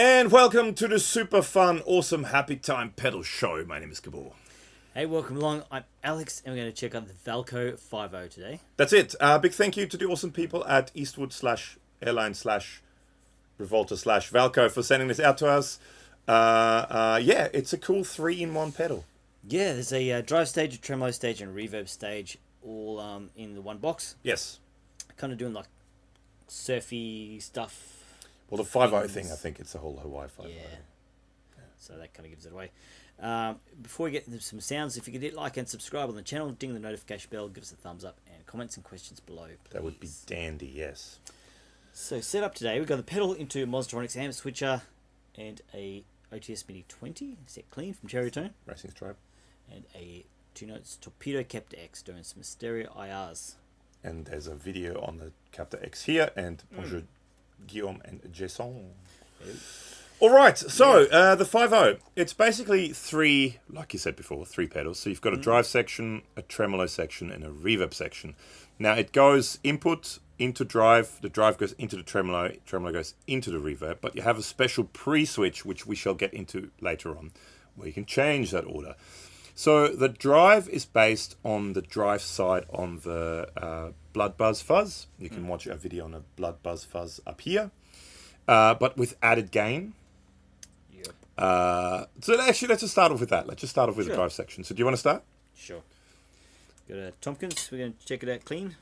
And welcome to the super fun, awesome, happy time pedal show. My name is Gabor. Hey, welcome along. I'm Alex, and we're going to check out the Valco 50 today. That's it. Big thank you to the awesome people at Eastwood /Airline /Rivolta /Valco for sending this out to us. Yeah, it's a cool 3-in-1 pedal. Yeah, there's a drive stage, a tremolo stage, and a reverb stage all in the one box. Yes. Kind of doing like surfy stuff. Well, the 50 thing, I think it's the whole Hawaii 50. Yeah. So that kind of gives it away. Before we get into some sounds, if you could hit like and subscribe on the channel, ding the notification bell, give us a thumbs up, and comments and questions below, please. That would be dandy, yes. So set up today, we've got the pedal into Mozztronics Amp Switcher and a OTS MIDI 20 set clean from Baritone. Racing Stripe. And a 2-notes Torpedo Captor X doing some stereo IRs. And there's a video on the Captor X here, and bonjour Guillaume and Jason. All right, so the 50, it's basically three, like you said before, three pedals. So you've got a drive section, a tremolo section, and a reverb section. Now it goes input into drive, the drive goes into the tremolo goes into the reverb, but you have a special pre-switch, which we shall get into later on, where you can change that order. So the drive is based on the drive side on the Blood Buzz Fuzz. You can watch a video on a Blood Buzz Fuzz up here, but with added gain. So actually, let's just start off with that. Let's just start off with the drive section. So do you want to start? Sure. Got a Tomkins. We're going to check it out clean.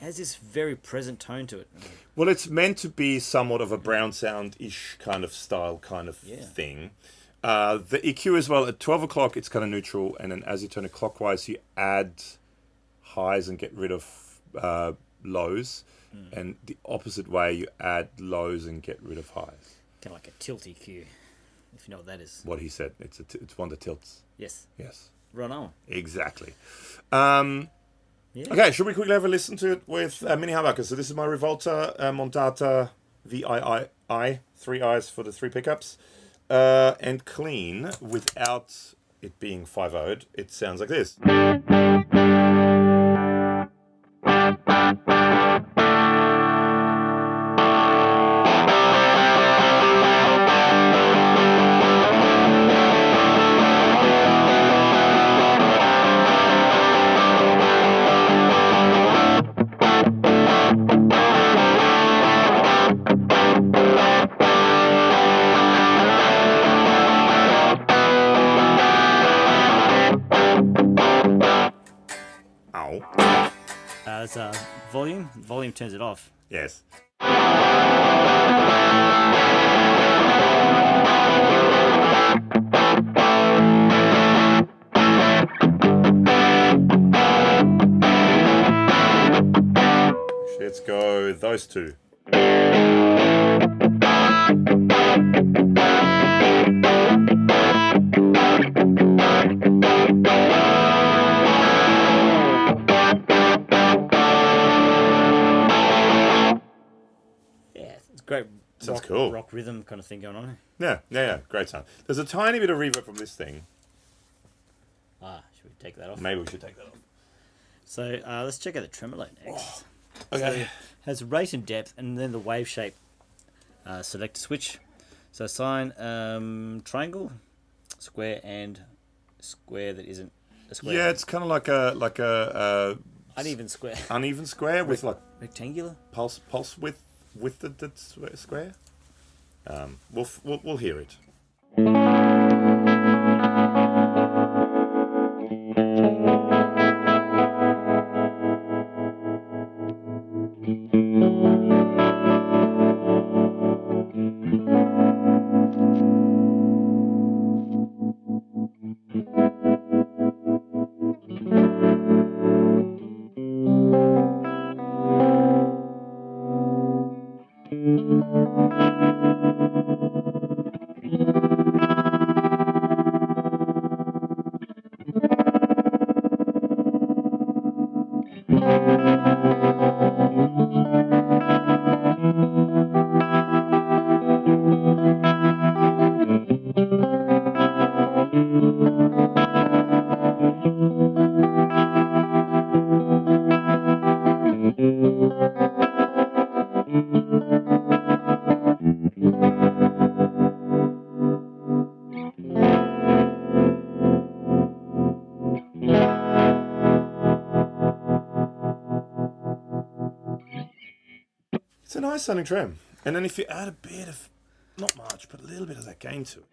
Has this very present tone to it. Well, it's meant to be somewhat of a brown sound-ish kind of style kind of thing. The EQ as well, at 12 o'clock it's kind of neutral, and then as you turn it clockwise you add highs and get rid of lows, and the opposite way you add lows and get rid of highs. Kind of like a tilt EQ, if you know what that is. What he said, it's one that tilts. Yes. Yes. Right on. Exactly. Yeah. Okay, should we quickly have a listen to it with mini humbucker? So this is my Rivolta Mondata VIII, 3 eyes for the 3 pickups, and clean without it being 5-0'd. It sounds like this. It's volume. Volume turns it off. Yes. Let's go those two. Great sounds cool. Rock rhythm kind of thing going on. Yeah. Great sound. There's a tiny bit of reverb from this thing. Should we take that off? Maybe we should take that off. So let's check out the tremolo next. Okay. So it has rate and depth, and then the wave shape selector switch. So sine, triangle, square, and square that isn't A square. Yeah, it's kind of like a uneven square. uneven square with like Rectangular. pulse width with the square. We'll hear it. It's a nice sounding trem. And then if you add a bit of, not much, but a little bit of that gain to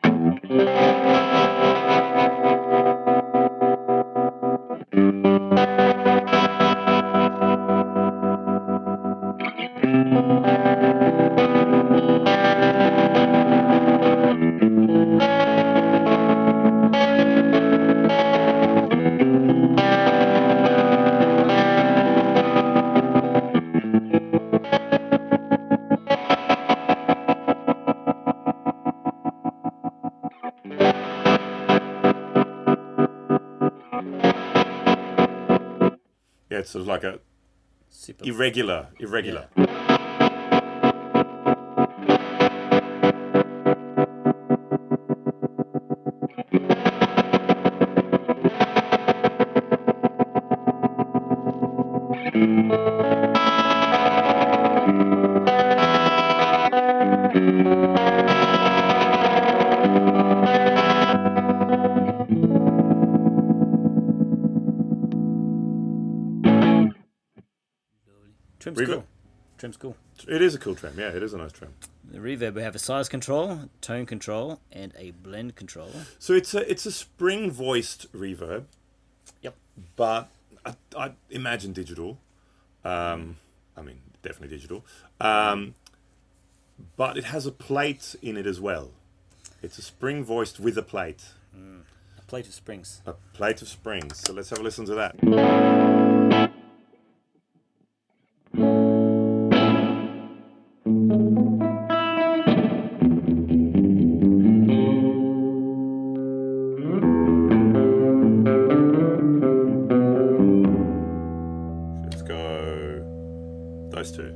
yeah, it's sort of like a irregular. Yeah. Trim's cool. Trim's cool. It is a cool trem. Yeah, it is a nice trem. The reverb, we have a size control, tone control, and a blend control. So it's a spring voiced reverb. Yep. But I imagine digital. I mean, definitely digital. But it has a plate in it as well. It's a spring voiced with a plate. A plate of springs. A plate of springs. So let's have a listen to that. Let's go those two.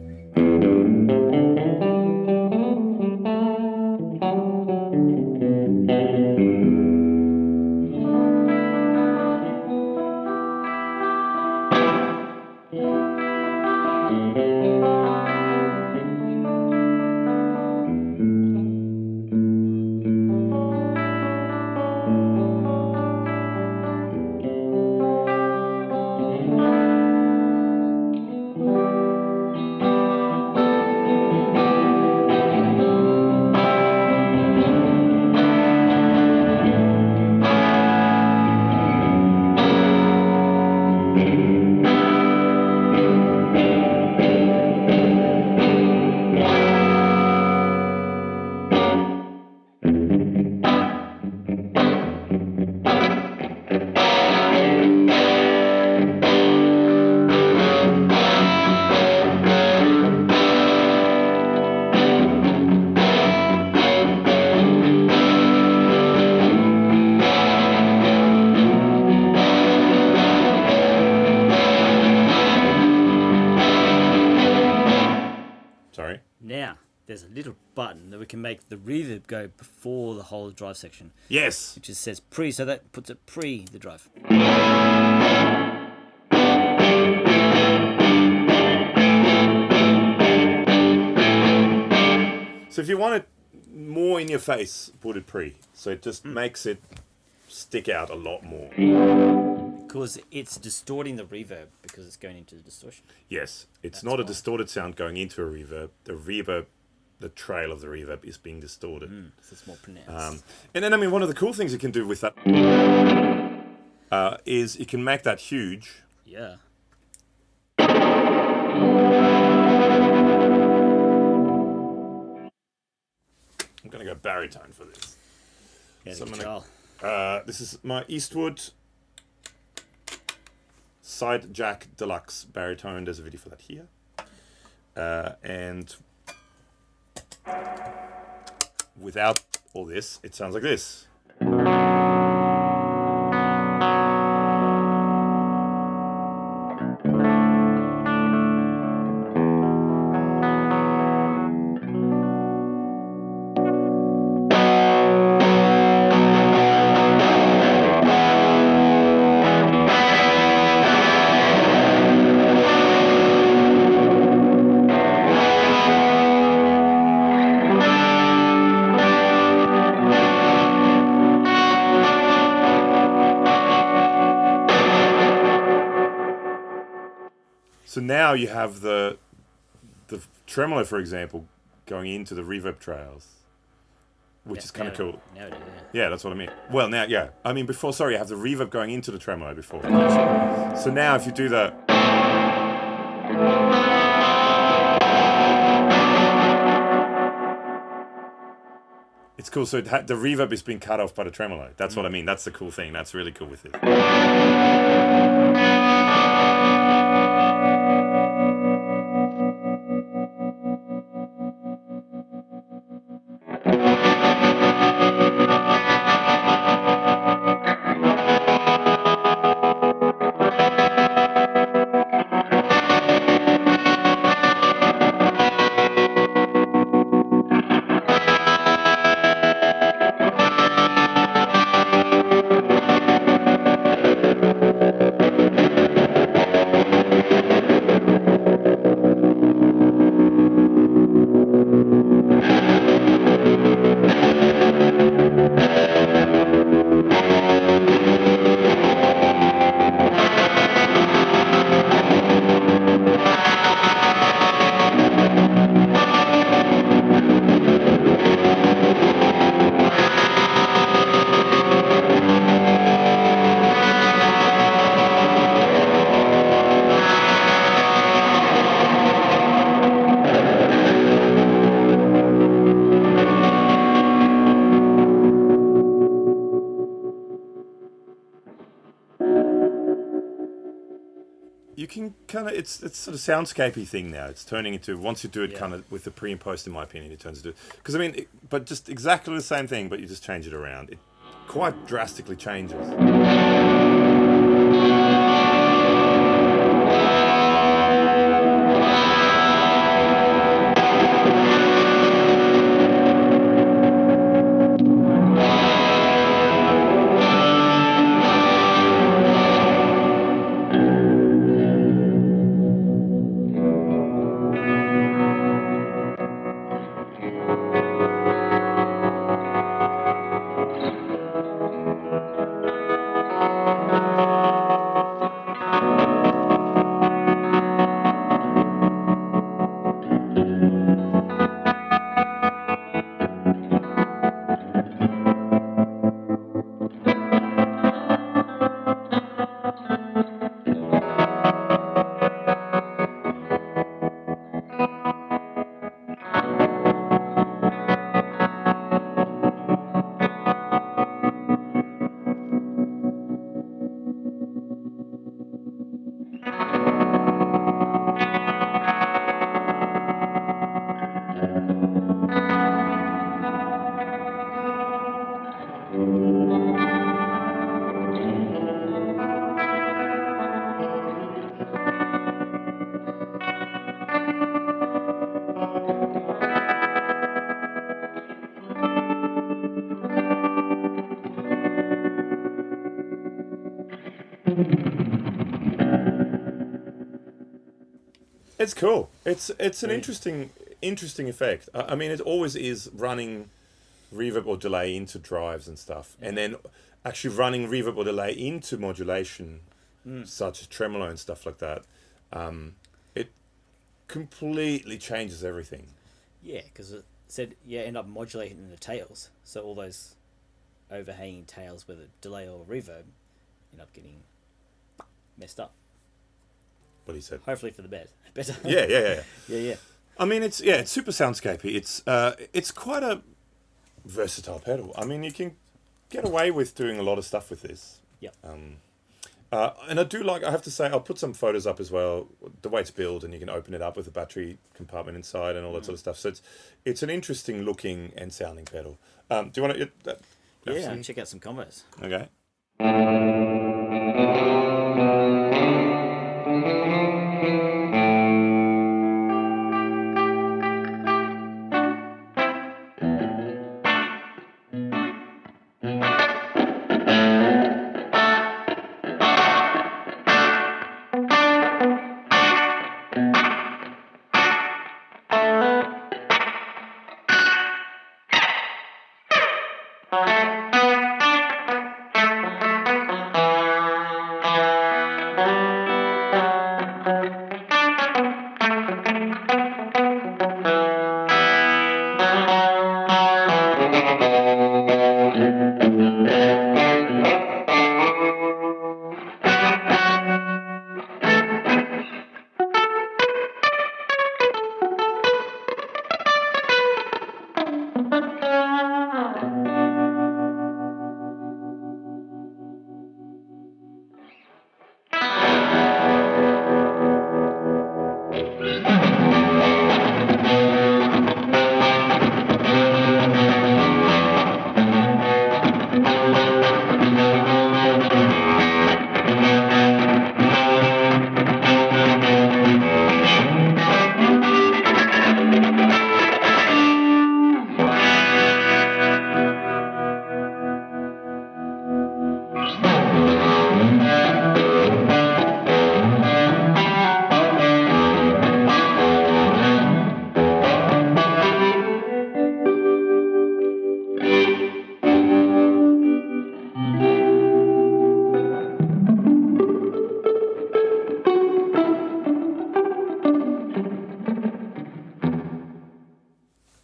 Now, there's a little button that we can make the reverb go before the whole drive section. Yes. Which just says pre, so that puts it pre the drive. So if you want it more in your face, put it pre. So it just makes it stick out a lot more. because it's distorting the reverb because it's going into the distortion. Yes, it's That's not a why. distorted sound going into a reverb. The reverb, the trail of the reverb is being distorted. So it's more pronounced. And then, I mean, one of the cool things you can do with that is you can make that huge. Yeah. I'm going to go baritone for this. Yeah, So the I'm guitar. This is my Eastwood Sidejack Deluxe baritone. There's a video for that here. And without all this, it sounds like this. So now you have the tremolo, for example, going into the reverb trails, which is kind of cool. Now it is, Yeah, that's what I mean. Well, now, yeah. I mean, before, sorry, you have the reverb going into the tremolo before. So now if you do the... It's cool. So the reverb is being cut off by the tremolo. That's what I mean. That's the cool thing. That's really cool with it. You can kind of, it's sort of soundscapey thing now. It's turning into, once you do it kind of with the pre and post, in my opinion, it turns into, because I mean, but just exactly the same thing, but you just change it around. It quite drastically changes. It's cool. It's an interesting effect. I mean, it always is running reverb or delay into drives and stuff, and then actually running reverb or delay into modulation such as tremolo and stuff like that, it completely changes everything. Yeah, because it said end up modulating the tails, so all those overhanging tails, whether delay or reverb, end up getting messed up. What he said. Hopefully for the better. Yeah. I mean, it's super soundscapey. It's quite a versatile pedal. I mean, you can get away with doing a lot of stuff with this. Yep. And I do like, I have to say, I'll put some photos up as well, the way it's built, and you can open it up with a battery compartment inside and all that sort of stuff. So it's an interesting looking and sounding pedal. Do you want to... check out some combos. Okay.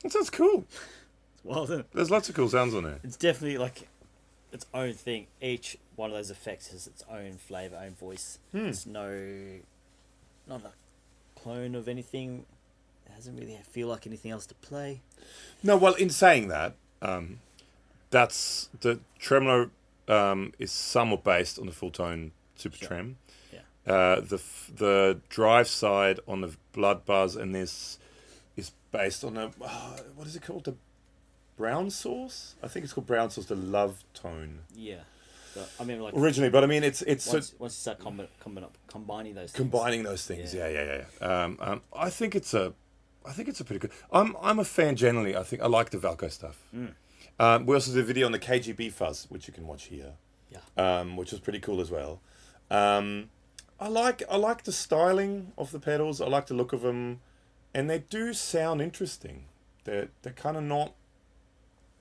That sounds cool. Well done. There's lots of cool sounds on there. It's definitely like its own thing. Each one of those effects has its own flavour, own voice. It's not a clone of anything. It doesn't really feel like anything else to play. No, well, in saying that, that's the tremolo is somewhat based on the full tone super trem. Yeah. The drive side on the blood buzz and this is based on the what is it called, the brown sauce? I think it's called brown sauce, the love tone. Yeah. But, I mean, like originally, but I mean it's once you start combining those things. Combining those things, yeah. I think it's a pretty good. I'm a fan generally. I think I like the Valco stuff. We also did a video on the KGB fuzz, which you can watch here. Yeah. Which was pretty cool as well. I like the styling of the pedals. I like the look of them, and they do sound interesting. They're kind of not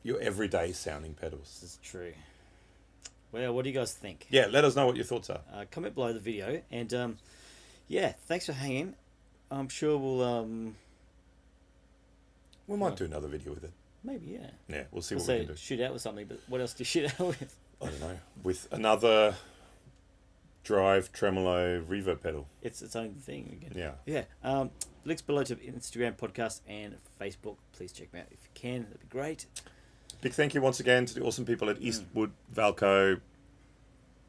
your everyday sounding pedals. This is true. Well, what do you guys think? Yeah, let us know what your thoughts are. Comment below the video, and yeah, thanks for hanging. I'm sure we might do another video with it. Maybe, yeah. Yeah, we'll see what we can do. Shoot out with something, but what else do you shoot out with? I don't know. With another drive tremolo reverb pedal. It's its own thing again. Yeah. Yeah. Links below to Instagram, podcast, and Facebook. Please check them out if you can. That'd be great. Big thank you once again to the awesome people at Eastwood, Valco,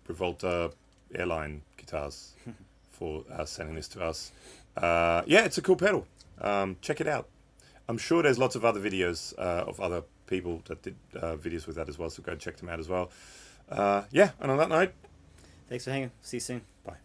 Rivolta, Airline Guitars for sending this to us. Yeah, it's a cool pedal. Check it out. I'm sure there's lots of other videos of other people that did videos with that as well, so go check them out as well. Yeah, and on that note, thanks for hanging. See you soon. Bye.